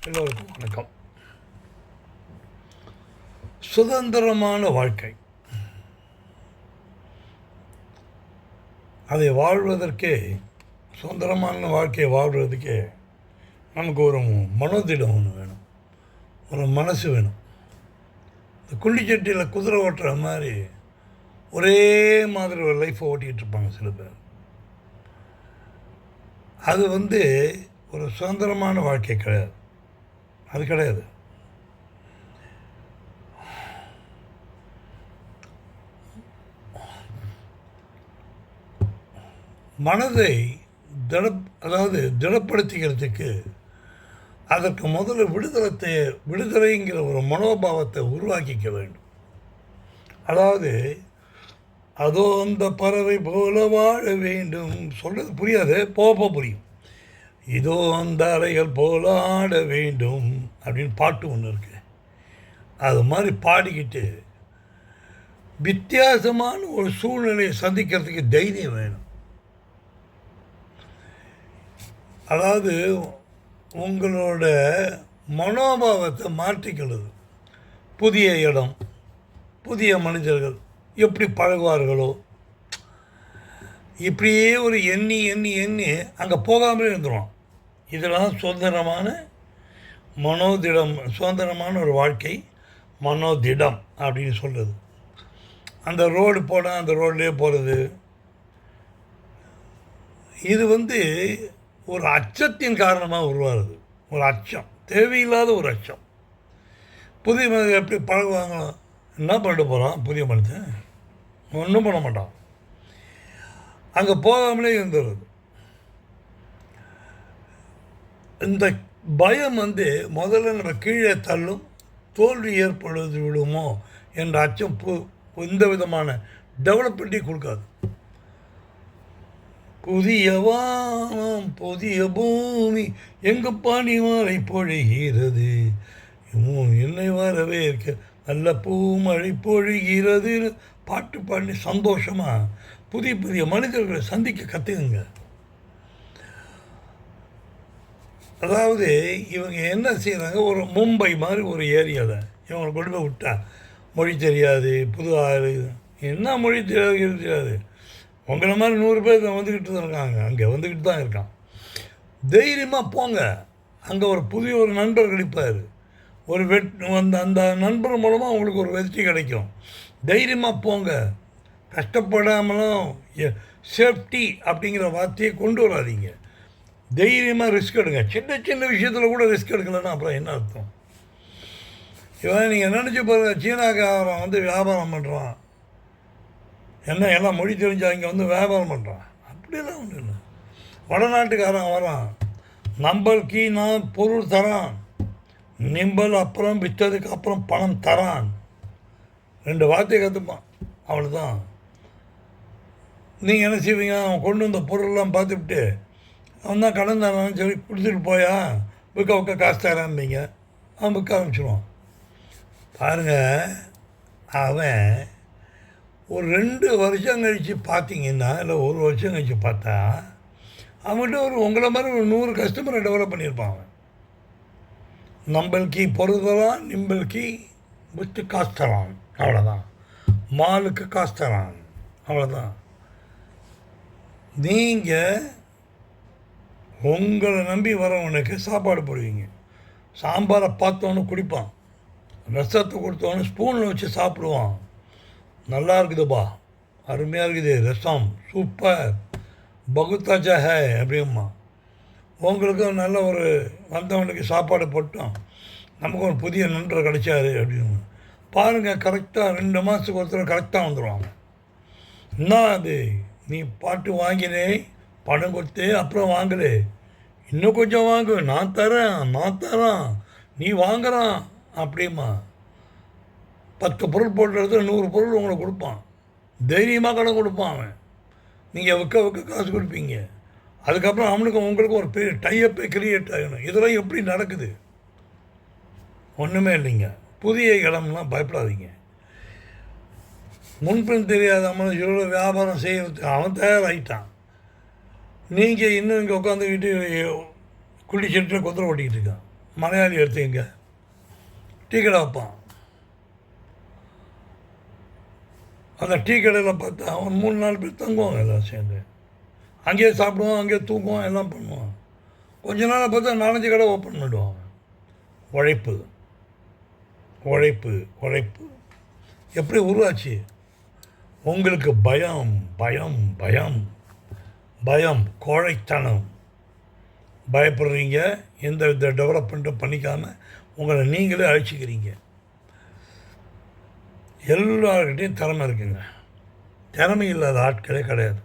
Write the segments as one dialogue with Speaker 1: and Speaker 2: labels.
Speaker 1: எல்லோருக்கும் வணக்கம். சுதந்திரமான வாழ்க்கை, அதை வாழ்வதற்கே, சுதந்திரமான வாழ்க்கையை வாழ்வதற்கே நமக்கு ஒரு மனோதிடம் ஒன்று வேணும், ஒரு மனசு வேணும். இந்த குள்ளிச்சட்டியில் குதிரை ஓட்டுற மாதிரி ஒரே மாதிரி ஒரு லைஃப்பை ஓட்டிகிட்டு இருப்பாங்க சில பேர். அது ஒரு சுதந்திரமான வாழ்க்கை கிடையாது, அது கிடையாது. மனதை திடப்படுத்திக்கிறதுக்கு அதற்கு முதல்ல விடுதலைங்கிற ஒரு மனோபாவத்தை உருவாக்கிக்க வேண்டும். அதாவது அதோ அந்த பறவை போல வாழ வேண்டும் சொல்கிறது புரியாது, போக புரியும். இதோ அந்த அலைகள் போல ஆட வேண்டும் அப்படின்னு பாட்டு ஒன்று இருக்குது. அது மாதிரி பாடிக்கிட்டு வித்தியாசமான ஒரு சூழ்நிலையை சந்திக்கிறதுக்கு தைரியம் வேணும். அதாவது உங்களோட மனோபாவத்தை மாற்றிக்கிறது. புதிய இடம், புதிய மனிதர்கள் எப்படி பழகுவார்களோ இப்படியே ஒரு எண்ணி எண்ணி எண்ணி அங்கே போகாமலே இருந்துடும். இதெல்லாம் சுதந்திரமான மனோதிடம், சுதந்திரமான ஒரு வாழ்க்கை மனோதிடம் அப்படின்னு சொல்கிறது. அந்த ரோடு போனால் அந்த ரோட்லேயே போகிறது, இது ஒரு அச்சத்தின் காரணமாக உருவாகுது. ஒரு அச்சம், தேவையில்லாத ஒரு அச்சம். புதிய மனிதன் எப்படி பழகுவாங்களோ, என்ன பண்ணிட்டு போகிறான் புதிய மனிதன், ஒன்றும் பண்ண மாட்டான், அங்கே போகாமலே இருந்துடுறது. இந்த பயம் முதல்ல நம்ம கீழே தள்ளும், தோல்வி ஏற்படுவது விடுமோ என்ற அச்சம் எந்த விதமான டெவலப்மெண்ட்டையும் கொடுக்காது. புதிய வானம் புதிய பூமி எங்க பனிமழை பொழிகிறது, என்னை வரவேற்க நல்ல பூமழை பொழிகிறது பாட்டு பாடி சந்தோஷமாக புதிய புதிய மனிதர்களை சந்திக்க கற்றுக்குங்க. அதாவது இவங்க என்ன செய்கிறாங்க, ஒரு மும்பை மாதிரி ஒரு ஏரியாவில் இவங்களை கொண்டு போய் விட்டா மொழி தெரியாது, புது ஆள், என்ன மொழி தெரியாது, உங்களை மாதிரி 100 பேர் வந்துக்கிட்டு தான் இருக்காங்க, அங்கே வந்துக்கிட்டு தான் இருக்கான். தைரியமாக போங்க. அங்கே ஒரு புதிய ஒரு நண்பர் கிடைப்பார், ஒரு அந்த நண்பர் மூலமாக உங்களுக்கு ஒரு வெற்றி கிடைக்கும். தைரியமாக போங்க. கஷ்டப்படாமலும் சேஃப்டி அப்படிங்கிற வார்த்தையை கொண்டு வராதிங்க. தைரியமாக ரிஸ்க் எடுங்க. சின்ன சின்ன விஷயத்தில் கூட ரிஸ்க் எடுக்கலைன்னா அப்புறம் என்ன அர்த்தம்? இவன் நீங்கள் நினச்சி பாருங்க, சீனாக்காரன் வியாபாரம் பண்ணுறான், என்ன எல்லாம் மொழி தெரிஞ்சா இங்கே வியாபாரம் பண்ணுறான், அப்படிலாம் ஒன்று இல்லை. வடநாட்டுக்காரன் வரான், நம்பளுக்கு நான் பொருள் தரான், நிம்பல் அப்புறம் விற்றதுக்கு அப்புறம் பணம் தரான், 2 வார்த்தையை கற்றுப்பான், அவ்வளோதான். நீங்கள் என்ன செய்வீங்க, அவன் கொண்டு வந்த பொருள்லாம் பார்த்துவிட்டு அவன் தான் கடன் தரான்னு சொல்லி கொடுத்துட்டு போயா விற்க காசு தரான்பீங்க, அவன் விற்க ஆரம்பிச்சிடுவான். பாருங்கள், அவன் ஒரு 2 வருஷம் கழித்து பார்த்தீங்கன்னா, இல்லை 1 வருஷம் கழித்து பார்த்தா அவன்கிட்ட உங்களை மாதிரி ஒரு 100 கஸ்டமரை டெவலப் பண்ணியிருப்பான். அவன் நம்பளுக்கு பொருள் தரான், நிம்பளுக்கு விற்று காசு தரான், அவ்வளோதான். மாலுக்கு காசு தரான், அவ்வளோதான். நீங்கள் உங்களை நம்பி வரவனுக்கு சாப்பாடு போடுவீங்க, சாம்பாரை பார்த்தோன்னு குடிப்பான், ரசத்தை கொடுத்தோன்னு ஸ்பூனில் வச்சு சாப்பிடுவான், நல்லா இருக்குதுப்பா, அருமையாக இருக்குது ரசம், சூப்பர், பகுத்தாச்சா ஹே அப்படிமா. உங்களுக்கும் நல்ல ஒரு வந்தவனுக்கு சாப்பாடு போட்டோம், நமக்கு ஒரு புதிய நண்பர் கிடைச்சாரு அப்படின்னு பாருங்கள். கரெக்டாக 2 மாதத்துக்கு ஒருத்தர் கரெக்டாக வந்துடுவாங்க. என்ன அது, நீ பாட்டு வாங்கினே, பணம் கொடுத்து அப்புறம் வாங்கலே, இன்னும் கொஞ்சம் வாங்கு, நான் தரேன், நீ வாங்குறான் அப்படிமா. 10 பொருள் போடுறது 100 பொருள் உங்களுக்கு கொடுப்பான், தைரியமாக கடன் கொடுப்பான் அவன். நீங்கள் விற்க காசு கொடுப்பீங்க. அதுக்கப்புறம் அவனுக்கும் உங்களுக்கும் ஒரு பெரிய டைப்பை கிரியேட் ஆகணும். இதெல்லாம் எப்படி நடக்குது? ஒன்றுமே இல்லைங்க. புதிய இடம்லாம் பயப்படாதீங்க. முன்பின் தெரியாத மனுஷனோட வியாபாரம் செய்கிறதுக்கு அவன் தயாராகிட்டான். நீங்கள் இன்னும் இங்கே உட்காந்துக்கிட்டு குள்ளி செட்டில் கொத்தரை ஓட்டிக்கிட்டு இருக்கான். மலையாளி எடுத்துங்க, டீ கடை வைப்பான். அந்த டீ கடையில் பார்த்தா அவன் 3-4 பேர் தங்குவாங்க எல்லாம் சேர்ந்து. அங்கேயே சாப்பிடுவான், அங்கேயே தூங்குவான், எல்லாம் பண்ணுவான். கொஞ்ச நாள் பார்த்தா 4-5 கடை ஓப்பன் பண்ணிடுவாங்க. உழைப்பு உழைப்பு உழைப்பு எப்படி உருவாச்சு? உங்களுக்கு பயம் பயம் பயம் பயம், கோழைத்தனம். பயப்படுறீங்க, எந்த வித டெவலப்மெண்ட்டும் பண்ணிக்காமல் உங்களை நீங்களே அழிச்சிக்கிறீங்க. எல்லார்கிட்டையும் திறமை இருக்குங்க. திறமை இல்லாத ஆட்களே கிடையாது.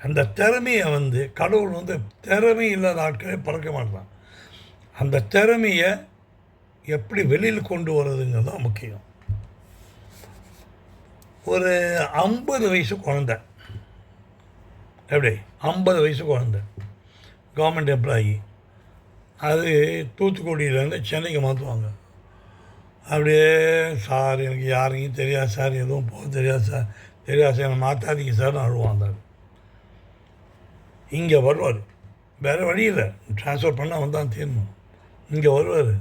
Speaker 1: அந்த திறமையை கடவுள் திறமை இல்லாத ஆட்களே பறக்க மாட்டான். அந்த திறமையை எப்படி வெளியில் கொண்டு வர்றதுங்கிறது தான் முக்கியம். ஒரு 50 வயசு குழந்தை, எப்படி 50 வயசு குழந்தை கவர்மெண்ட் எம்ப்ளாயி, அது தூத்துக்குடியிலேருந்து சென்னைக்கு மாற்றுவாங்க. அப்படியே, சார் எனக்கு யாரையும் தெரியாது சார், எதுவும் போக தெரியாது சார், தெரியாது சார், என்னை மாற்றாதீங்க சார் அழுவான். அந்த இங்கே வருவார், வேறு வழியில் ட்ரான்ஸ்ஃபர் பண்ணால் வந்தால் தீரணும். இங்கே வருவார்,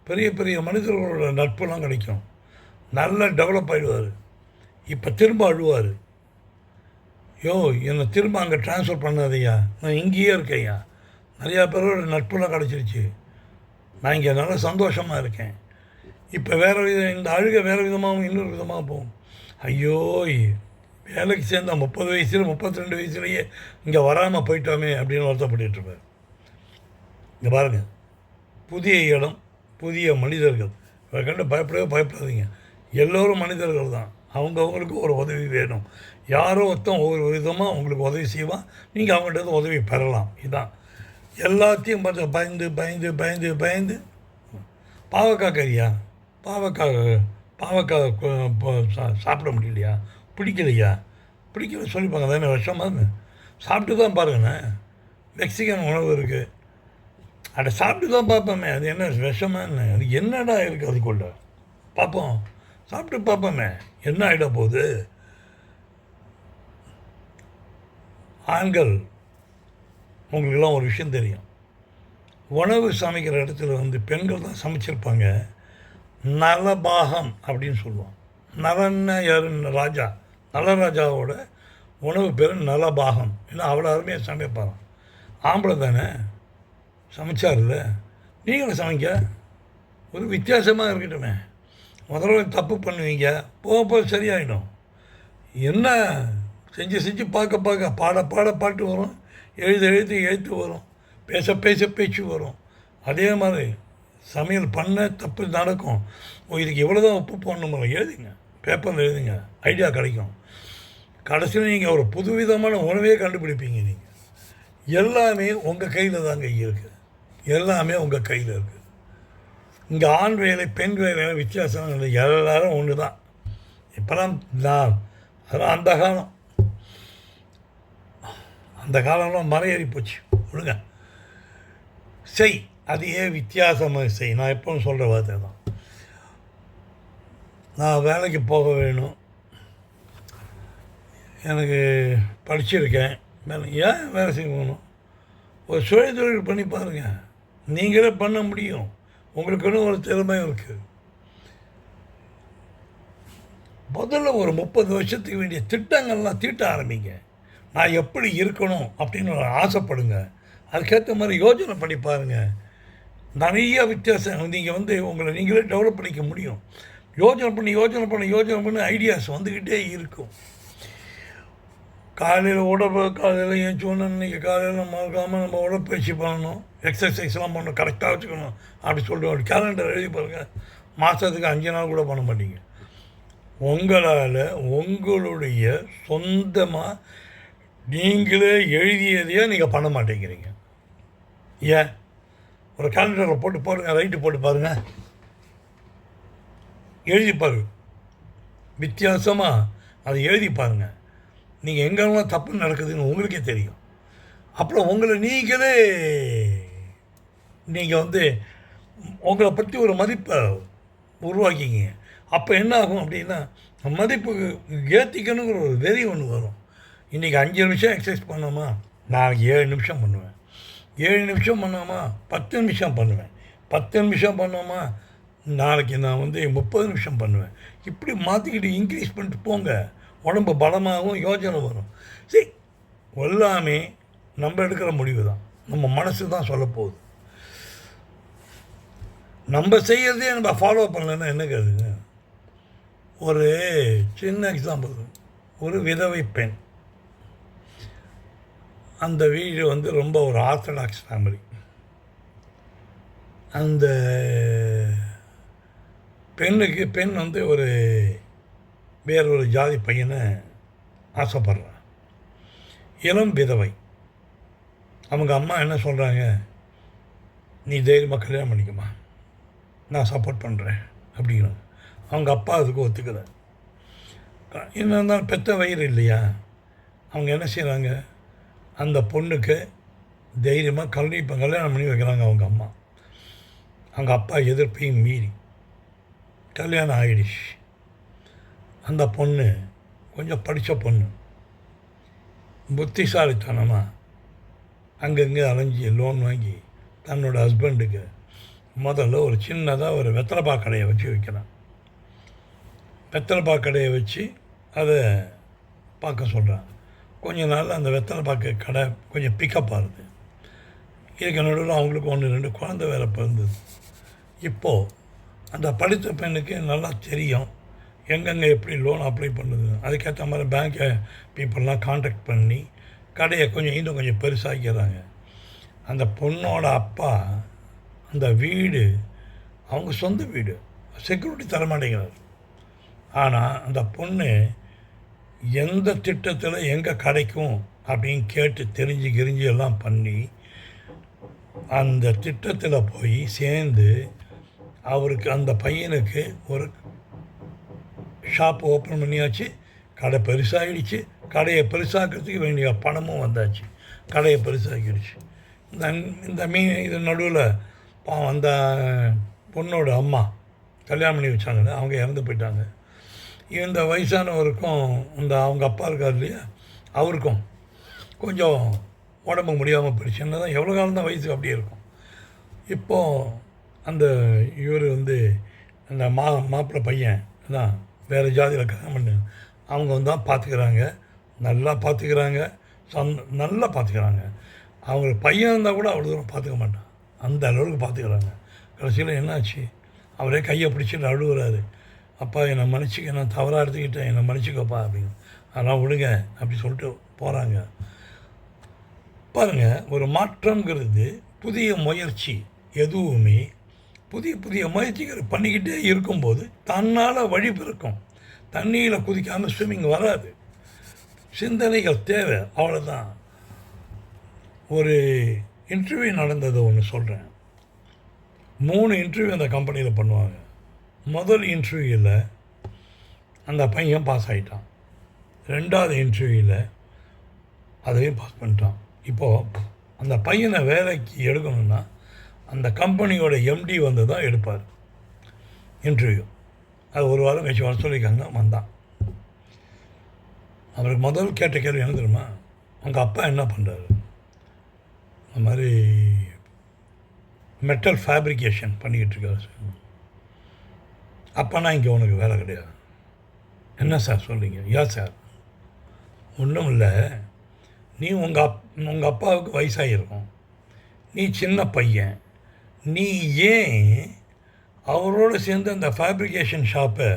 Speaker 1: பெரிய பெரிய மனிதர்களோட நட்புலாம் கிடைக்கும், நல்லா டெவலப் ஆகிடுவார். இப்போ திரும்ப அழுவார், யோ என்னை திரும்ப அங்கே ட்ரான்ஸ்ஃபர் பண்ணாதையா, நான் இங்கேயே இருக்கேயா, நிறையா பேரோட நட்புலாம் கிடச்சிருச்சு, நான் இங்கே நல்லா சந்தோஷமாக இருக்கேன். இப்போ வேறு இந்த அழுகை வேறு விதமாகவும் இன்னொரு விதமாக போகும். ஐயோ, வேலைக்கு சேர்ந்த 30 வயசுல 32 வயசுலேயே இங்கே வராமல் போயிட்டோமே அப்படின்னு வருத்தப்பட்டுருப்பார். இங்கே பாருங்கள், புதிய இடம், புதிய மனிதர்கள், இவரை கண்டு பயப்படாதீங்க. எல்லோரும் மனிதர்கள் தான், அவங்களுக்கு ஒரு உதவி வேணும். யாரோ ஒருத்தன் ஒவ்வொரு விதமாக உங்களுக்கு உதவி செய்வான், நீங்கள் அவங்கள்ட்ட உதவி பெறலாம். இதுதான் எல்லாத்தையும் பார்த்து பயந்து பயந்து பயந்து பயந்து. பாவக்காய் கறியா, பாவக்காய் சாப்பிட முடியலையா, பிடிக்கலையா, பிடிக்கல சொல்லிப்பாங்க, தானே விஷமான்னு சாப்பிட்டு தான் பாருங்கண்ணே. மெக்சிகன் உணவு இருக்குது, அதை சாப்பிட்டு தான் பார்ப்போமே, அது என்ன விஷமான்னு, அது என்னடா இருக்குது அதுக்குள்ள பார்ப்போம், சாப்பிட்டு பார்ப்போமே என்ன ஆகிட போகுது. ஆண்கள், உங்களுக்கெல்லாம் ஒரு விஷயம் தெரியும், உணவு சமைக்கிற இடத்துல பெண்கள் தான் சமைச்சிருப்பாங்க. நலபாகம் அப்படின்னு சொல்லுவோம். நலன்னா யாருன்னு, ராஜா, நலராஜாவோட உணவு பேர் நலபாகம். ஏன்னா அவ்வளோ அருமையாக சமைப்பாராம். ஆம்பளை தானே சமைச்சார்ல, நீங்களும் சமைக்க ஒரு வித்தியாசமாக இருக்கட்டுமே. முதல்ல தப்பு பண்ணுவீங்க, போக சரியாயிடும். என்ன செஞ்சு பார்க்க பாட்டு வரும், எழுத்து வரும், பேச பேச்சு வரும். அதே மாதிரி சமையல் பண்ண தப்பு நடக்கும். இதுக்கு இவ்வளோ தான் உப்பு போடணுமா, எழுதுங்க, பேப்பரில் எழுதுங்க, ஐடியா கிடைக்கும். கடைசியில் நீங்கள் ஒரு புதுவிதமான உணவே கண்டுபிடிப்பீங்க. நீங்கள் எல்லாமே உங்கள் கையில் தாங்க இருக்குது, எல்லாமே உங்கள் கையில் இருக்குது. இங்கே ஆண் வேலை பெண் வேலை வித்தியாசம் இல்லை, எல்லோரும் ஒன்று தான். இப்போலாம் அதெல்லாம் அந்த காலம்லாம் மலையேறி போச்சு. ஒழுங்க செய், அதையே வித்தியாசமாக செய். நான் எப்போவும் சொல்கிற வார்த்தை தான். நான் வேலைக்கு போக வேணும், எனக்கு படிச்சிருக்கேன், ஏன் வேலை செய்யணும்? ஒரு சுய தொழில் பண்ணி பாருங்கள், நீங்களே பண்ண முடியும். உங்களுக்குன்னு ஒரு திறமை இருக்குது. முதல்ல ஒரு 30 வருஷத்துக்கு வேண்டிய திட்டங்கள்லாம் தீட்ட ஆரம்பிங்க. நான் எப்படி இருக்கணும் அப்படின்னு ஆசைப்படுங்க, அதுக்கேற்ற மாதிரி யோஜனை பண்ணி பாருங்கள். நிறைய வித்தியாசம் நீங்கள் உங்களை நீங்களே டெவலப் பண்ணிக்க முடியும். யோஜனை பண்ணி ஐடியாஸ் வந்துக்கிட்டே இருக்கும். காலையில் ஏஞ்சோன்னு இன்றைக்கி காலையில் மறக்காமல் நம்ம உடற்பயிற்சி பண்ணணும், எக்ஸசைஸ்லாம் பண்ணணும், கரெக்டாக வச்சுக்கணும் அப்படி சொல்லிட்டு ஒரு கேலண்டர் எழுதி பாருங்கள். மாதத்துக்கு 5 நாள் கூட பண்ண மாட்டீங்க. உங்களால் உங்களுடைய சொந்தமாக நீங்களே எழுதியதையே நீங்கள் பண்ண மாட்டேங்கிறீங்க. ஏன்? ஒரு கேலண்டரில் போட்டு பாருங்கள், ரைட்டு போட்டு பாருங்கள், எழுதி பாருங்க, வித்தியாசமாக அதை எழுதி பாருங்கள். நீங்கள் எங்கெல்லாம் தப்பு நடக்குதுன்னு உங்களுக்கே தெரியும். அப்புறம் உங்களை நீங்களே நீங்கள் உங்களை பற்றி ஒரு மதிப்பை உருவாக்கிங்க. அப்போ என்ன ஆகும் அப்படின்னா, மதிப்பு ஏற்றிக்கணுங்கிற ஒரு வெறி ஒன்று வரும். இன்றைக்கி 5 நிமிஷம் எக்ஸசைஸ் பண்ணோமா, நான் 7 நிமிஷம் பண்ணுவேன், 7 நிமிஷம் பண்ணாமா 10 நிமிஷம் பண்ணுவேன், 10 நிமிஷம் பண்ணோமா, நாளைக்கு நான் வந்து 30 நிமிஷம் பண்ணுவேன். இப்படி மாற்றிக்கிட்டு இன்க்ரீஸ் பண்ணிட்டு போங்க. உடம்பு பலமாகவும் யோஜனை வரும். சரி, எல்லாமே நம்ம எடுக்கிற முடிவு தான். நம்ம மனசு தான் சொல்லப்போகுது. நம்ம செய்கிறதே நம்ம ஃபாலோ பண்ணலைன்னா என்ன கேதுங்க. ஒரு சின்ன எக்ஸாம்பிள், ஒரு விதவை பெண். அந்த வீடு வந்து ரொம்ப ஒரு ஆர்த்தடாக்ஸ் ஃபேமிலி. அந்த பெண் வந்து ஒரு வேறொரு ஜாதி பையனை ஆசைப்படுறான். இளம் விதவை. அவங்க அம்மா என்ன சொல்கிறாங்க, நீ தைரியமாக கல்யாணம் பண்ணிக்கமா, நான் சப்போர்ட் பண்ணுறேன் அப்படிங்கிறாங்க. அவங்க அப்பா அதுக்கு ஒத்துக்கல. என்ன இருந்தாலும் பெத்த வயிறு இல்லையா, அவங்க என்ன செய்கிறாங்க, அந்த பொண்ணுக்கு தைரியமாக கல்யாணம் பண்ணி வைக்கிறாங்க அவங்க அம்மா. அவங்க அப்பா எதிர்ப்பையும் மீறி கல்யாணம் ஆகிடுச்சு. அந்த பொண்ணு கொஞ்சம் படித்த பொண்ணு, புத்திசாலித்தனமாக அங்கங்கே அலைஞ்சி லோன் வாங்கி தன்னோட ஹஸ்பண்டுக்கு முதல்ல ஒரு சின்னதாக ஒரு வெத்தலைப்பா கடையை வச்சு வைக்கிறான். வெத்தலைப்பா கடையை வச்சு அதை பார்க்க சொல்கிறான். கொஞ்ச நாள் அந்த வெத்தலைப்பாக்கு கடை கொஞ்சம் பிக்கப் ஆகுது. இதுக்கு நடுவில் அவங்களுக்கு 1-2 குழந்தை வேறு பிறந்தது. இப்போது அந்த படித்த பெண்ணுக்கு நல்லா தெரியும் எங்கெங்கே எப்படி லோன் அப்ளை பண்ணுது. அதுக்கேற்ற மாதிரி பேங்க்கை பீப்புளெலாம் காண்டாக்ட் பண்ணி கடையை இன்னும் கொஞ்சம் பெருசாக்கிறாங்க. அந்த பொண்ணோட அப்பா அந்த வீடு அவங்க சொந்த வீடு, செக்யூரிட்டி தரமாட்டேங்கிறார். ஆனால் அந்த பொண்ணு எந்த திட்டத்தில் எங்கே கிடைக்கும் அப்படின்னு கேட்டு தெரிஞ்சு எல்லாம் பண்ணி அந்த திட்டத்தில் போய் சேர்ந்து அவருக்கு அந்த பையனுக்கு ஒரு ஷாப் ஓப்பன் பண்ணியாச்சு. கடை பெருசாகிடுச்சு. கடையை பெருசாக்கிறதுக்கு வேண்டிய பணமும் வந்தாச்சு. கடையை பெருசாகிடுச்சு. இந்த இது நடுவில் அந்த பொண்ணோட அம்மா கல்யாணம் பண்ணி வச்சாங்கல்ல, அவங்க இறந்து போயிட்டாங்க. இந்த வயசானவருக்கும் அவங்க அப்பா இருக்கார் இல்லையா, அவருக்கும் கொஞ்சம் உடம்பு முடியாமல் போயிடுச்சு. என்ன தான் எவ்வளோ காலம் தான் வயசு அப்படியே இருக்கும். இப்போது அந்த இவர் வந்து அந்த மாப்பிள்ளை பையன் தான் வேறு ஜாதியில் கல்யாணம் பண்ணு, அவங்க தான் பார்த்துக்கிறாங்க, நல்லா பார்த்துக்கிறாங்க, நல்லா பார்த்துக்கிறாங்க. அவங்களுக்கு பையன் இருந்தால் கூட அவ்வளோ தூரம் பார்த்துக்க மாட்டான், அந்த அளவுக்கு பார்த்துக்கிறாங்க. கடைசியில் என்னாச்சு, அவரே கையை பிடிச்சிட்டு அழுகுறாரு. அப்பா என்னை மன்னிச்சிக்க, நான் தவறாக எடுத்துக்கிட்டேன், என்னை மன்னிச்சிக்கப்பா அப்படின்னு. அதெல்லாம் விடுங்க அப்படி சொல்லிட்டு போகிறாங்க. பாருங்கள், ஒரு மாற்றங்கிறது புதிய முயற்சி எதுவுமே புதிய முயற்சிகள் பண்ணிக்கிட்டே இருக்கும்போது தன்னால் வழி பிறக்கும். தண்ணியில் குதிக்காமல் ஸ்விம்மிங் வராது. சிந்தனைகள் தேவை, அவ்வளோதான். ஒரு இன்டர்வியூ நடந்தது ஒன்று சொல்கிறேன். 3 இன்டர்வியூ அந்த கம்பெனியில் பண்ணுவாங்க. முதல் இன்டர்வியூவில் அந்த பையன் பாஸ் ஆகிட்டான். 2வது இன்டர்வியூவில் அதையும் பாஸ் பண்ணிட்டான். இப்போது அந்த பையனை வேலைக்கு எடுக்கணும்னா அந்த கம்பெனியோட எம்டி வந்து தான் எடுப்பார் இன்டர்வியூ. அது 1 வாரம் கழிச்சு வர சொல்லியிருக்காங்க, வந்தான். அவருக்கு முதல் கேட்ட கேள்வி என்ன தெரியுமா, உங்கள் அப்பா என்ன பண்ணுறாரு? இந்த மாதிரி மெட்டல் ஃபேப்ரிகேஷன் பண்ணிக்கிட்டு இருக்காரு. அப்போனா இங்கே உனக்கு வேலை கிடையாது. என்ன சார் சொல்கிறீங்க? ஏன் சார்? ஒன்றும் இல்லை, நீ உங்கள் அப்பாவுக்கு வயசாகிருக்கும், நீ சின்ன பையன், நீ ஏன் அவரோடு சேர்ந்து அந்த ஃபேப்ரிகேஷன் ஷாப்பை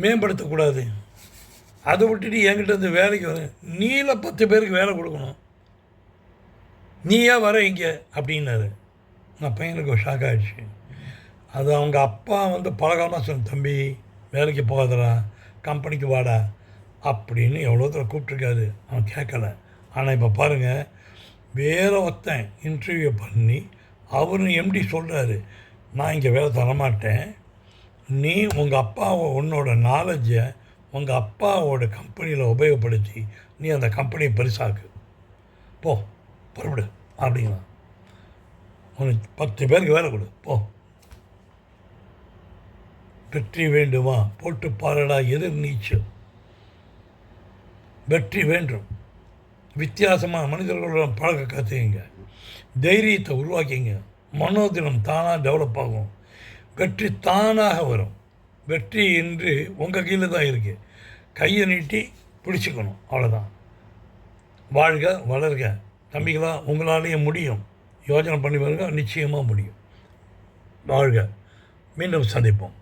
Speaker 1: மேம்படுத்தக்கூடாது? அதை விட்டுட்டு என்கிட்ட இருந்து வேலைக்கு வர, நீல 10 பேருக்கு வேலை கொடுக்கணும், நீ ஏன் வர இங்கே அப்படின்னாரு. நான் பையனுக்கு ஒரு ஷாக் ஆகிடுச்சு. அது அவங்க அப்பா வந்து பழகாமல் சொன்ன, தம்பி வேலைக்கு போகாதடா, கம்பெனிக்கு வாடா அப்படின்னு எவ்வளோ தூரம் கூப்பிட்ருக்காரு. அவன் கேட்கலை. ஆனால் இப்போ பாருங்கள், வேறு ஒருத்தன் இன்டர்வியூ பண்ணி அவரு எம்டி சொல்கிறாரு, நான் இங்கே வேலை தரமாட்டேன், நீ உங்கள் அப்பாவை உன்னோட நாலேஜை உங்கள் அப்பாவோட கம்பெனியில் உபயோகப்படுத்தி நீ அந்த கம்பெனியை பெருசாக்கு, போ புறப்படு அப்படிங்களா. உனக்கு 10 பேருக்கு வேலை கொடு, போ. வெற்றி வேண்டுமா? போட்டு பாருடா எதிர் நீச்சல். வெற்றி வேண்டும். வித்தியாசமாக மனிதர்களோட பழக்க கற்றுக்குங்க, தைரியத்தை உருவாக்கிங்க, மனோதினம் தானாக டெவலப் ஆகும். வெற்றி தானாக வரும். வெற்றி என்று உங்கள் கீழே தான் இருக்குது. கையை நீட்டி பிடிச்சிக்கணும், அவ்வளோதான். வாழ்க வளர்க தம்பிகளா, உங்களாலேயே முடியும். யோசனை பண்ணி பாருங்க, நிச்சயமாக முடியும். வாழ்க. மீண்டும் சந்திப்போம்.